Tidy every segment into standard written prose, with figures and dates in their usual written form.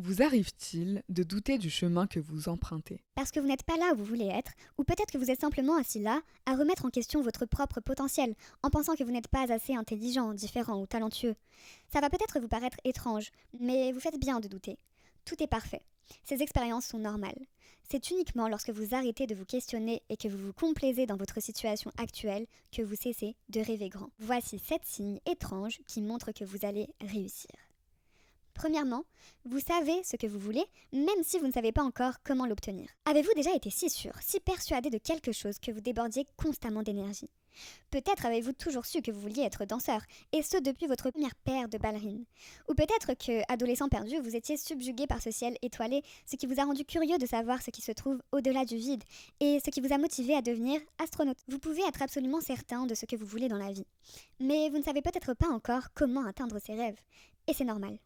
vous arrive-t-il de douter du chemin que vous empruntez? Parce que vous n'êtes pas là où vous voulez être, ou peut-être que vous êtes simplement assis là à remettre en question votre propre potentiel, en pensant que vous n'êtes pas assez intelligent, différent ou talentueux. Ça va peut-être vous paraître étrange, mais vous faites bien de douter. Tout est parfait. Ces expériences sont normales. C'est uniquement lorsque vous arrêtez de vous questionner et que vous vous complaisez dans votre situation actuelle que vous cessez de rêver grand. Voici 7 signes étranges qui montrent que vous allez réussir. Premièrement, vous savez ce que vous voulez, même si vous ne savez pas encore comment l'obtenir. Avez-vous déjà été si sûr, si persuadé de quelque chose que vous débordiez constamment d'énergie? Peut-être avez-vous toujours su que vous vouliez être danseur, et ce depuis votre première paire de ballerines. Ou peut-être que, adolescent perdu, vous étiez subjugué par ce ciel étoilé, ce qui vous a rendu curieux de savoir ce qui se trouve au-delà du vide, et ce qui vous a motivé à devenir astronaute. Vous pouvez être absolument certain de ce que vous voulez dans la vie, mais vous ne savez peut-être pas encore comment atteindre ces rêves, et c'est normal.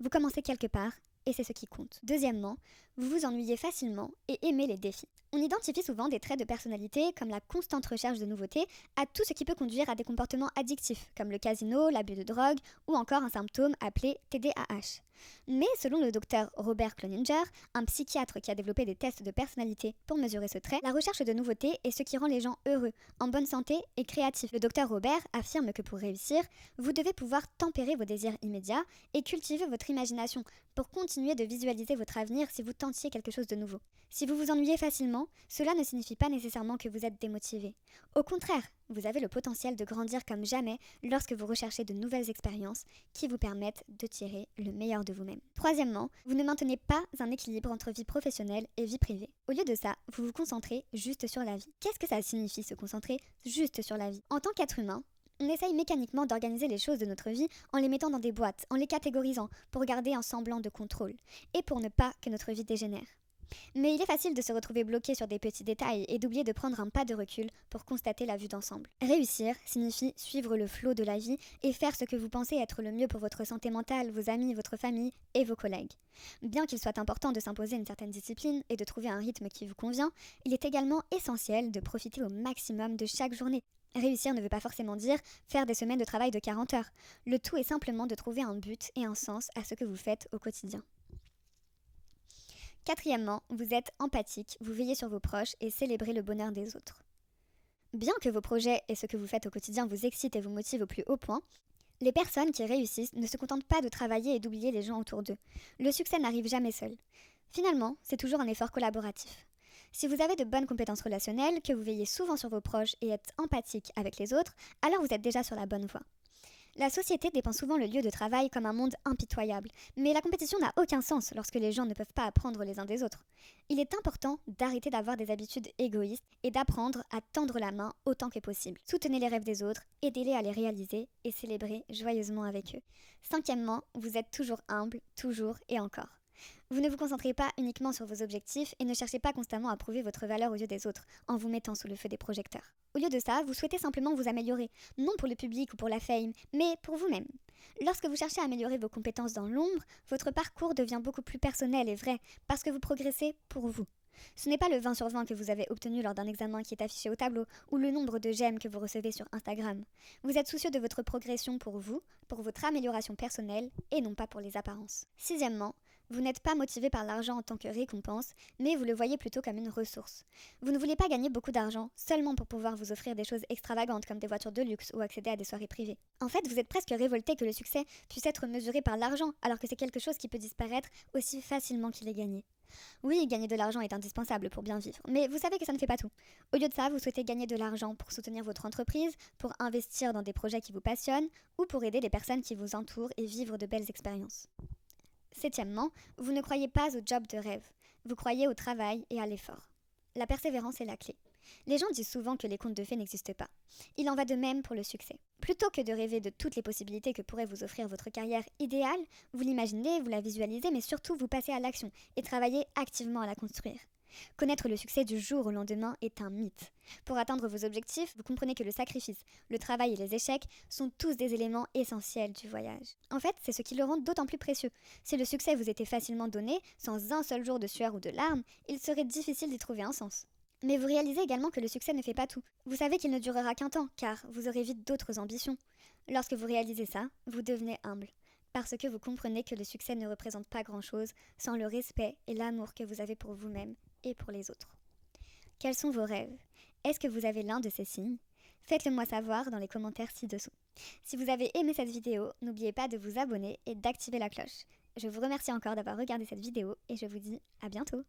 Vous commencez quelque part, et c'est ce qui compte. Deuxièmement, vous vous ennuyez facilement et aimez les défis. On identifie souvent des traits de personnalité comme la constante recherche de nouveautés à tout ce qui peut conduire à des comportements addictifs, comme le casino, l'abus de drogue ou encore un symptôme appelé TDAH. Mais selon le docteur Robert Cloninger, un psychiatre qui a développé des tests de personnalité pour mesurer ce trait, la recherche de nouveautés est ce qui rend les gens heureux, en bonne santé et créatifs. Le docteur Robert affirme que pour réussir, vous devez pouvoir tempérer vos désirs immédiats et cultiver votre imagination pour continuer de visualiser votre avenir si vous tentiez quelque chose de nouveau. Si vous vous ennuyez facilement, cela ne signifie pas nécessairement que vous êtes démotivé. Au contraire, vous avez le potentiel de grandir comme jamais lorsque vous recherchez de nouvelles expériences qui vous permettent de tirer le meilleur de vous-même. Troisièmement, vous ne maintenez pas un équilibre entre vie professionnelle et vie privée. Au lieu de ça, vous vous concentrez juste sur la vie. Qu'est-ce que ça signifie se concentrer juste sur la vie? En tant qu'être humain, on essaye mécaniquement d'organiser les choses de notre vie en les mettant dans des boîtes, en les catégorisant, pour garder un semblant de contrôle, et pour ne pas que notre vie dégénère. Mais il est facile de se retrouver bloqué sur des petits détails et d'oublier de prendre un pas de recul pour constater la vue d'ensemble. Réussir signifie suivre le flot de la vie et faire ce que vous pensez être le mieux pour votre santé mentale, vos amis, votre famille et vos collègues. Bien qu'il soit important de s'imposer une certaine discipline et de trouver un rythme qui vous convient, il est également essentiel de profiter au maximum de chaque journée. Réussir ne veut pas forcément dire faire des semaines de travail de 40 heures. Le tout est simplement de trouver un but et un sens à ce que vous faites au quotidien. Quatrièmement, vous êtes empathique, vous veillez sur vos proches et célébrez le bonheur des autres. Bien que vos projets et ce que vous faites au quotidien vous excitent et vous motivent au plus haut point, les personnes qui réussissent ne se contentent pas de travailler et d'oublier les gens autour d'eux. Le succès n'arrive jamais seul. Finalement, c'est toujours un effort collaboratif. Si vous avez de bonnes compétences relationnelles, que vous veillez souvent sur vos proches et êtes empathique avec les autres, alors vous êtes déjà sur la bonne voie. La société dépeint souvent le lieu de travail comme un monde impitoyable, mais la compétition n'a aucun sens lorsque les gens ne peuvent pas apprendre les uns des autres. Il est important d'arrêter d'avoir des habitudes égoïstes et d'apprendre à tendre la main autant que possible. Soutenez les rêves des autres, aidez-les à les réaliser et célébrez joyeusement avec eux. Cinquièmement, vous êtes toujours humble, toujours et encore. Vous ne vous concentrez pas uniquement sur vos objectifs et ne cherchez pas constamment à prouver votre valeur aux yeux des autres en vous mettant sous le feu des projecteurs. Au lieu de ça, vous souhaitez simplement vous améliorer, non pour le public ou pour la fame, mais pour vous-même. Lorsque vous cherchez à améliorer vos compétences dans l'ombre, votre parcours devient beaucoup plus personnel et vrai, parce que vous progressez pour vous. Ce n'est pas le 20 sur 20 que vous avez obtenu lors d'un examen qui est affiché au tableau, ou le nombre de j'aime que vous recevez sur Instagram. Vous êtes soucieux de votre progression pour vous, pour votre amélioration personnelle, et non pas pour les apparences. Sixièmement, vous n'êtes pas motivé par l'argent en tant que récompense, mais vous le voyez plutôt comme une ressource. Vous ne voulez pas gagner beaucoup d'argent seulement pour pouvoir vous offrir des choses extravagantes comme des voitures de luxe ou accéder à des soirées privées. En fait, vous êtes presque révolté que le succès puisse être mesuré par l'argent, alors que c'est quelque chose qui peut disparaître aussi facilement qu'il est gagné. Oui, gagner de l'argent est indispensable pour bien vivre, mais vous savez que ça ne fait pas tout. Au lieu de ça, vous souhaitez gagner de l'argent pour soutenir votre entreprise, pour investir dans des projets qui vous passionnent, ou pour aider les personnes qui vous entourent et vivre de belles expériences. Septièmement, vous ne croyez pas au job de rêve. Vous croyez au travail et à l'effort. La persévérance est la clé. Les gens disent souvent que les contes de fées n'existent pas. Il en va de même pour le succès. Plutôt que de rêver de toutes les possibilités que pourrait vous offrir votre carrière idéale, vous l'imaginez, vous la visualisez, mais surtout vous passez à l'action et travaillez activement à la construire. Connaître le succès du jour au lendemain est un mythe. Pour atteindre vos objectifs, vous comprenez que le sacrifice, le travail et les échecs sont tous des éléments essentiels du voyage. En fait, c'est ce qui le rend d'autant plus précieux. Si le succès vous était facilement donné, sans un seul jour de sueur ou de larmes, il serait difficile d'y trouver un sens. Mais vous réalisez également que le succès ne fait pas tout. Vous savez qu'il ne durera qu'un temps, car vous aurez vite d'autres ambitions. Lorsque vous réalisez ça, vous devenez humble. parce que vous comprenez que le succès ne représente pas grand-chose sans le respect et l'amour que vous avez pour vous-même et pour les autres. Quels sont vos rêves? Est-ce que vous avez l'un de ces signes? Faites-le moi savoir dans les commentaires ci-dessous. Si vous avez aimé cette vidéo, n'oubliez pas de vous abonner et d'activer la cloche. Je vous remercie encore d'avoir regardé cette vidéo et je vous dis à bientôt.